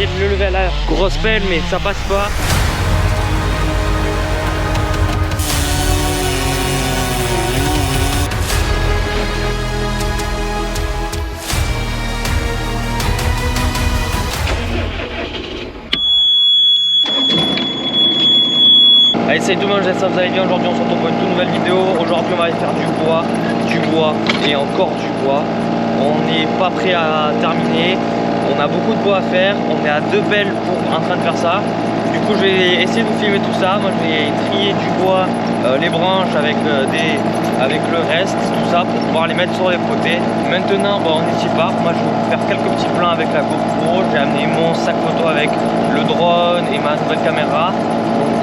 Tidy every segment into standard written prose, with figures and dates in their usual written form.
essayer de le lever à la grosse pelle, mais ça passe pas. Allez, salut tout le monde, j'espère que vous allez bien. Aujourd'hui on se retrouve pour une toute nouvelle vidéo. Aujourd'hui on va aller faire du bois et encore du bois. On n'est pas prêt à terminer. On a beaucoup de bois à faire. On est à 2 pelles en train de faire ça. Du coup je vais essayer de vous filmer tout ça. Moi je vais trier du bois, les branches avec le reste, tout ça pour pouvoir les mettre sur les côtés. Maintenant on est y part. Moi je vais vous faire quelques petits plans avec la GoPro. J'ai amené mon sac photo avec le drone et ma nouvelle caméra.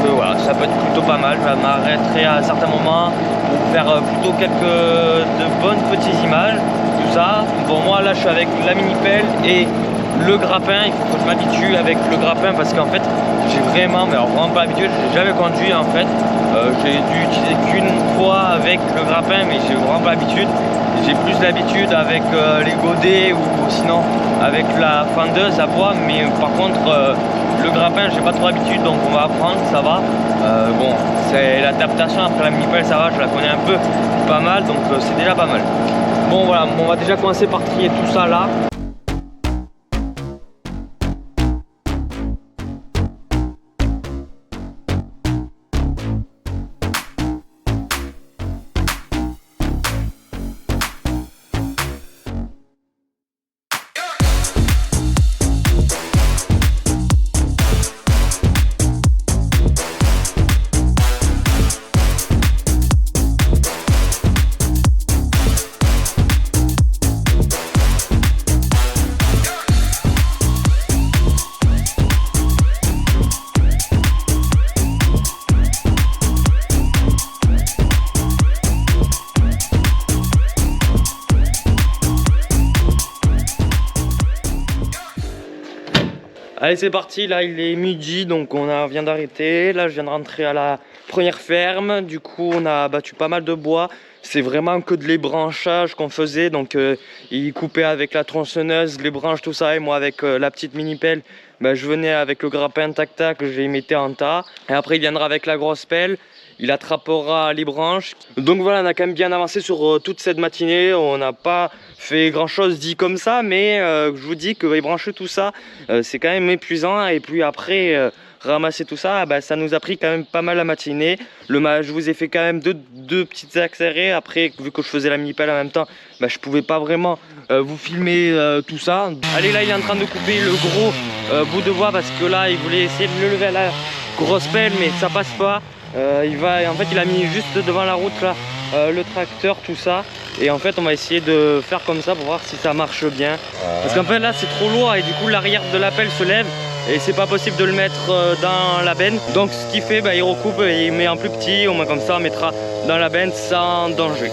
Donc voilà, ça peut être plutôt pas mal. Je m'arrêterai à certains moments pour faire plutôt de bonnes petites images, tout ça. Bon, moi là je suis avec la mini pelle et le grappin. Il faut que je m'habitue avec le grappin parce qu'en fait j'ai vraiment pas l'habitude. J'ai jamais conduit en fait. J'ai dû utiliser qu'une fois avec le grappin, mais j'ai vraiment pas l'habitude. J'ai plus l'habitude avec les godets ou sinon avec la fendeuse à bois, mais par contre le grappin j'ai pas trop l'habitude, donc on va apprendre, ça va. Bon, c'est l'adaptation après la mini pelle, ça va, je la connais un peu pas mal, donc c'est déjà pas mal. Bon voilà, on va déjà commencer par trier tout ça là. Allez c'est parti, là il est midi donc vient d'arrêter. Là je viens de rentrer à la première ferme. Du coup on a battu pas mal de bois. C'est vraiment que de l'ébranchage qu'on faisait. Donc il coupait avec la tronçonneuse les branches tout ça. Et moi avec la petite mini pelle, je venais avec le grappin tac tac, je les mettais en tas. Et après il viendra avec la grosse pelle. Il attrapera les branches. Donc voilà, on a quand même bien avancé sur toute cette matinée. On n'a pas fait grand chose dit comme ça, mais je vous dis que brancher tout ça, c'est quand même épuisant. Et puis après, ramasser tout ça, ça nous a pris quand même pas mal la matinée. Je vous ai fait quand même deux petites accélérées. Après, vu que je faisais la mini-pelle en même temps, je pouvais pas vraiment vous filmer tout ça. Allez, là il est en train de couper le gros bout de bois parce que là il voulait essayer de le lever à la grosse pelle, mais ça passe pas. En fait il a mis juste devant la route là le tracteur, tout ça, et en fait on va essayer de faire comme ça pour voir si ça marche bien, parce qu'en fait là c'est trop lourd et du coup l'arrière de la pelle se lève et c'est pas possible de le mettre dans la benne. Donc ce qu'il fait, il recoupe et il met en plus petit, au moins comme ça on mettra dans la benne sans danger.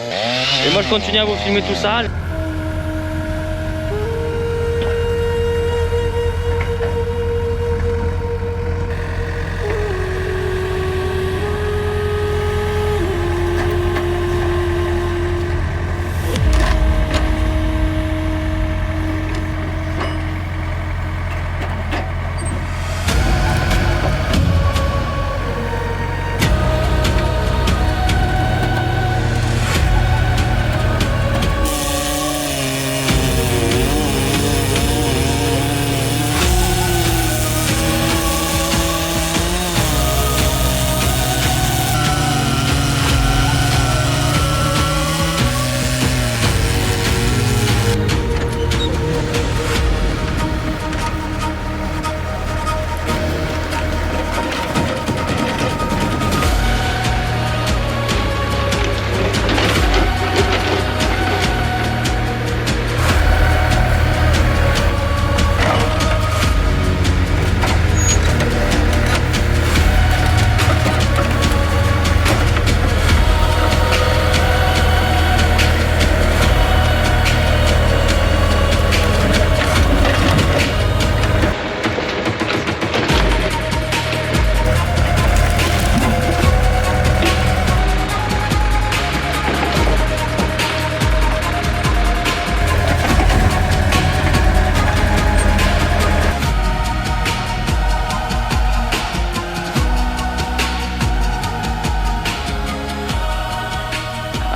Et moi je continue à vous filmer tout ça.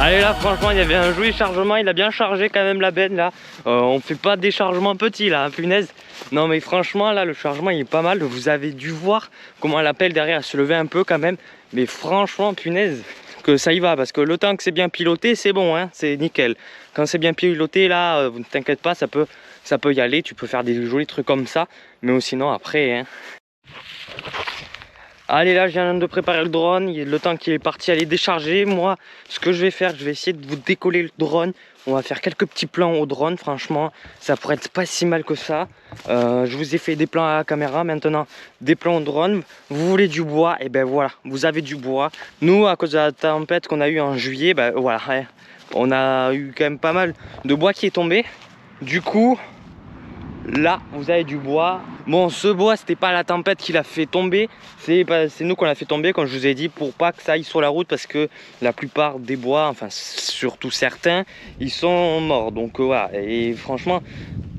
Allez là franchement il y avait un joli chargement, il a bien chargé quand même la benne là. On fait pas des chargements petits là, hein, punaise. Non mais franchement là le chargement il est pas mal. Vous avez dû voir comment la pelle derrière se levait un peu quand même. Mais franchement punaise que ça y va, parce que le temps que c'est bien piloté c'est bon, hein, c'est nickel. Quand c'est bien piloté là, ne t'inquiète pas, ça peut y aller, tu peux faire des jolis trucs comme ça. Mais sinon après hein. Allez là je viens de préparer le drone, le temps qu'il est parti aller décharger. Moi ce que je vais faire, je vais essayer de vous décoller le drone. On va faire quelques petits plans au drone, franchement ça pourrait être pas si mal que ça. Je vous ai fait des plans à la caméra, maintenant des plans au drone. Vous voulez du bois, et ben voilà, vous avez du bois. Nous à cause de la tempête qu'on a eu en juillet, ben voilà, hein, on a eu quand même pas mal de bois qui est tombé. Du coup là vous avez du bois. Bon ce bois c'était pas la tempête qui l'a fait tomber, c'est nous qu'on l'a fait tomber comme je vous ai dit, pour pas que ça aille sur la route, parce que la plupart des bois, enfin surtout certains, ils sont morts. Donc voilà, et franchement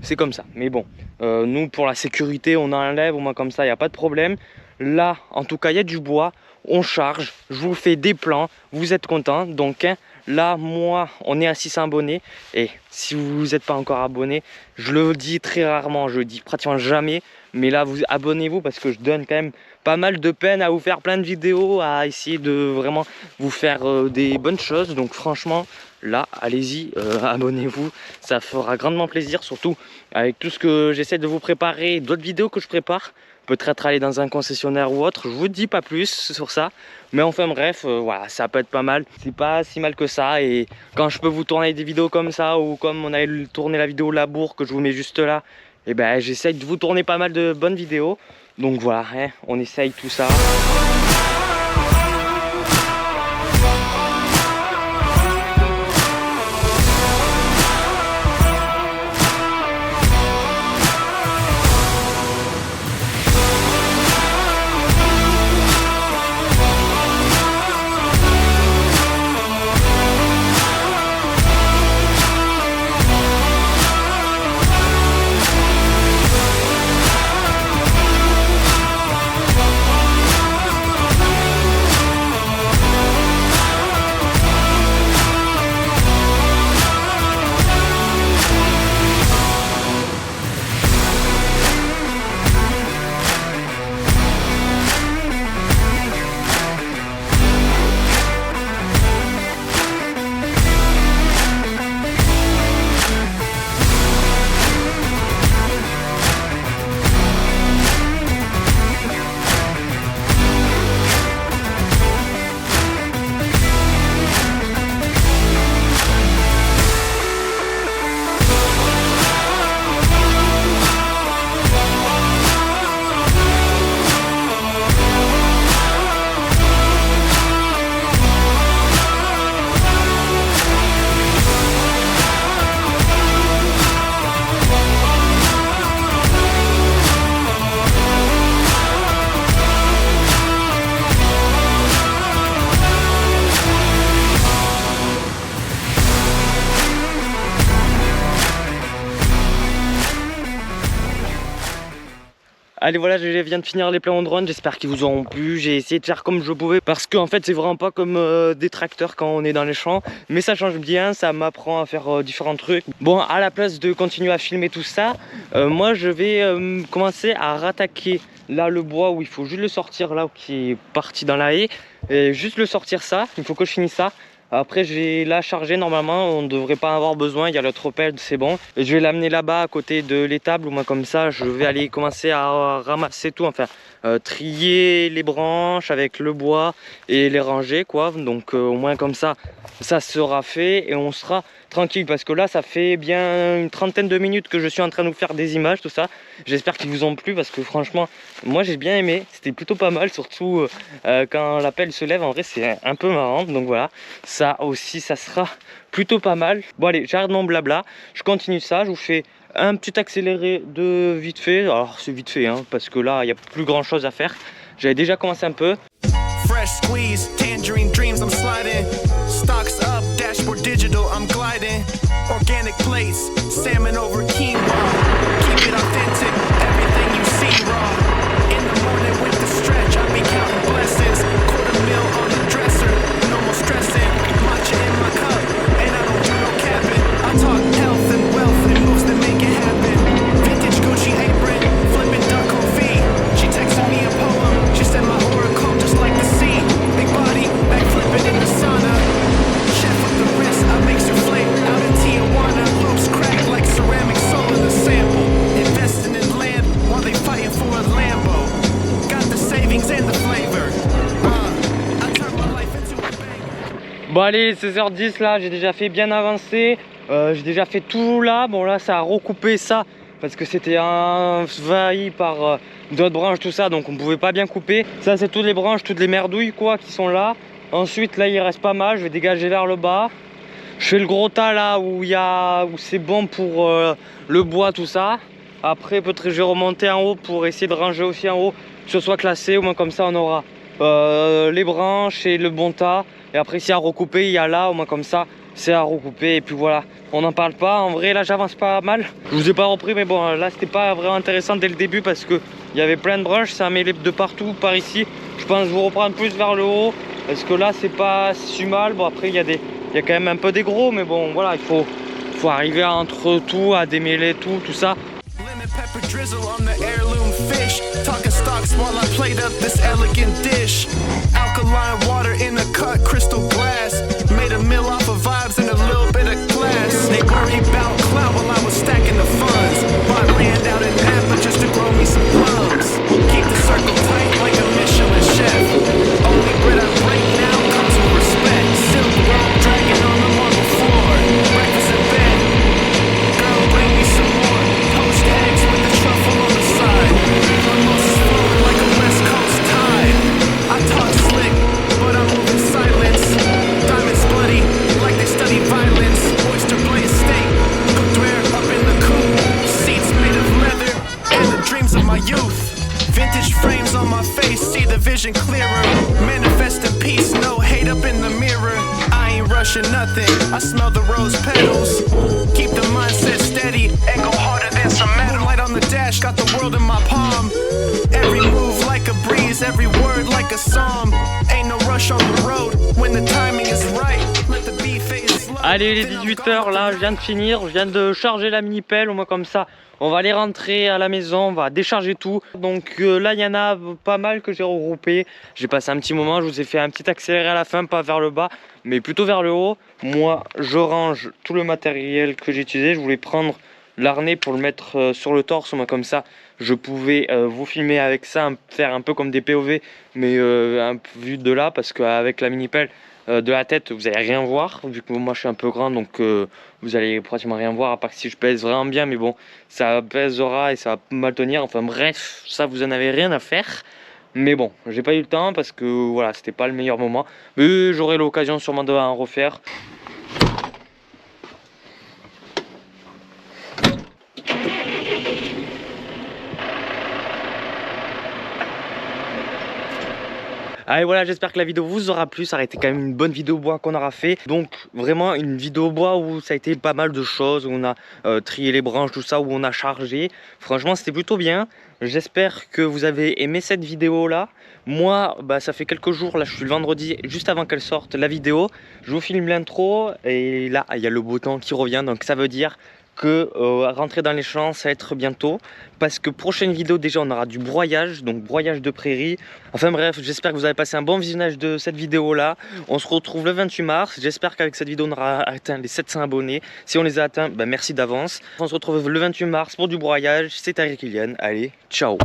c'est comme ça. Mais bon, nous pour la sécurité on enlève au moins comme ça, il n'y a pas de problème. Là en tout cas il y a du bois, on charge, je vous fais des plans, vous êtes contents. Donc hein, là moi on est à 600 abonnés, et si vous n'êtes pas encore abonné, je le dis très rarement, je le dis pratiquement jamais, mais là vous abonnez-vous, parce que je donne quand même pas mal de peine à vous faire plein de vidéos, à essayer de vraiment vous faire des bonnes choses. Donc franchement là allez-y, abonnez-vous, ça fera grandement plaisir, surtout avec tout ce que j'essaie de vous préparer, d'autres vidéos que je prépare. Peut-être aller dans un concessionnaire ou autre, je vous dis pas plus sur ça, mais enfin bref, voilà, ça peut être pas mal, c'est pas si mal que ça. Et quand je peux vous tourner des vidéos comme ça, ou comme on a tourné la vidéo labour que je vous mets juste là, et ben j'essaye de vous tourner pas mal de bonnes vidéos. Donc voilà, hein, on essaye tout ça. Allez voilà, je viens de finir les plans au drone, j'espère qu'ils vous auront plu. J'ai essayé de faire comme je pouvais, parce qu'en fait c'est vraiment pas comme des tracteurs quand on est dans les champs, mais ça change bien, ça m'apprend à faire différents trucs. Bon, à la place de continuer à filmer tout ça, moi je vais commencer à rattaquer là le bois où il faut juste le sortir, là qui est parti dans la haie, et juste le sortir ça, il faut que je finisse ça. Après je vais la charger, normalement on ne devrait pas en avoir besoin, il y a l'autre pelle, c'est bon. Et je vais l'amener là-bas à côté de l'étable, ou moi comme ça je vais aller commencer à ramasser tout, enfin trier les branches avec le bois et les ranger quoi. Donc au moins comme ça sera fait et on sera tranquille, parce que là ça fait bien une trentaine de minutes que je suis en train de vous faire des images, tout ça. J'espère qu'ils vous ont plu, parce que franchement moi j'ai bien aimé, c'était plutôt pas mal, surtout quand la pelle se lève, en vrai c'est un peu marrant. Donc voilà, ça aussi ça sera plutôt pas mal. Bon allez, j'arrête mon blabla, je continue ça, je vous fais un petit accéléré de vite fait. Alors c'est vite fait hein, parce que là il n'y a plus grand chose à faire, j'avais déjà commencé un peu. Fresh squeeze, tangerine dreams, I'm sliding. Stocks up, dashboard digital, I'm gliding. Organic plates, salmon over quinoa. Keep it authentic, everything you see raw. In the morning with the stretch, I be counting blessings. Quarter meal on the dresser, no more stressing. Matcha in my cup, Bon allez, 16h10 là, j'ai déjà fait bien avancé. J'ai déjà fait tout là. Bon là, ça a recoupé ça parce que c'était envahi par d'autres branches, tout ça, donc on pouvait pas bien couper. Ça, c'est toutes les branches, toutes les merdouilles quoi qui sont là. Ensuite là, il reste pas mal. Je vais dégager vers le bas. Je fais le gros tas là où c'est bon pour le bois, tout ça. Après peut-être je vais remonter en haut pour essayer de ranger aussi en haut, que ce soit classé. Au moins comme ça on aura les branches et le bon tas. Et après s'il y a à recouper, il y a là, au moins comme ça c'est à recouper. Et puis voilà, on n'en parle pas. En vrai là j'avance pas mal. Je vous ai pas repris, mais bon là c'était pas vraiment intéressant dès le début parce que il y avait plein de branches, ça a mêlé de partout par ici. Je pense vous reprendre plus vers le haut parce que là c'est pas si mal. Bon après il y a quand même un peu des gros, mais bon voilà, il faut arriver entre tout, à démêler tout ça. Lemon pepper drizzle on the heirloom fish. Talking stocks while I plate up this elegant dish. Alkaline water in a cut crystal glass. Made a meal off of vibes and a little bit of class. They worry about clout while I was stacking the funds. Bought land out in Napa just to grow me some plums. Keep the circle tight like a Michelin chef. Only bread I break now comes with respect. Silk rope dragging on the marble floor. Breakfast in bed. Girl, bring me some more. Poached eggs with the truffle on the side. Mimosas flowing like a West Coast tide. I talk slick, but I'm moving silence. Diamonds bloody, like they study violence. Oyster blaze steak, cooked rare up in the coop. Seats made of leather, and the dreams of my youth. Vintage frames on my face, see the vision clearer. Manifest in peace, no hate up in the mirror. I ain't rushing nothing, I smell the rose petals. Keep the mindset steady and go harder than some metal. Moonlight on the dash, got the world in my palm. Every move like a breeze, every word like a psalm. Ain't no rush on the road, when the timing is right. Let the beat fade slow. Allez, il est 18h là, je viens de finir, je viens de charger la mini pelle, au moins comme ça. On va aller rentrer à la maison, on va décharger tout. Donc là, il y en a pas mal que j'ai regroupé. J'ai passé un petit moment, je vous ai fait un petit accéléré à la fin, pas vers le bas, mais plutôt vers le haut. Moi, je range tout le matériel que j'ai utilisé. Je voulais prendre l'harnais pour le mettre sur le torse, au moins comme ça. Je pouvais vous filmer avec ça, faire un peu comme des POV, mais un peu vu de là, parce qu'avec la mini pelle, de la tête vous allez rien voir vu que moi je suis un peu grand, donc vous allez pratiquement rien voir à part que si je pèse vraiment bien, mais bon ça pèsera et ça va mal tenir, enfin bref, ça vous en avez rien à faire. Mais bon, j'ai pas eu le temps parce que voilà, c'était pas le meilleur moment, mais j'aurai l'occasion sûrement d'en refaire. Allez voilà, j'espère que la vidéo vous aura plu, ça aurait été quand même une bonne vidéo bois qu'on aura fait. Donc vraiment une vidéo bois où ça a été pas mal de choses, où on a trié les branches, tout ça, où on a chargé. Franchement c'était plutôt bien. J'espère que vous avez aimé cette vidéo là. Moi bah, ça fait quelques jours, là je suis le vendredi juste avant qu'elle sorte la vidéo. Je vous filme l'intro et là il y a le beau temps qui revient, donc ça veut dire que rentrer dans les champs ça va être bientôt, parce que prochaine vidéo déjà on aura du broyage, donc broyage de prairie. Enfin bref, j'espère que vous avez passé un bon visionnage de cette vidéo là. On se retrouve le 28 mars, j'espère qu'avec cette vidéo on aura atteint les 700 abonnés. Si on les a atteints, bah merci d'avance. On se retrouve le 28 mars pour du broyage. C'était Kylian, allez ciao.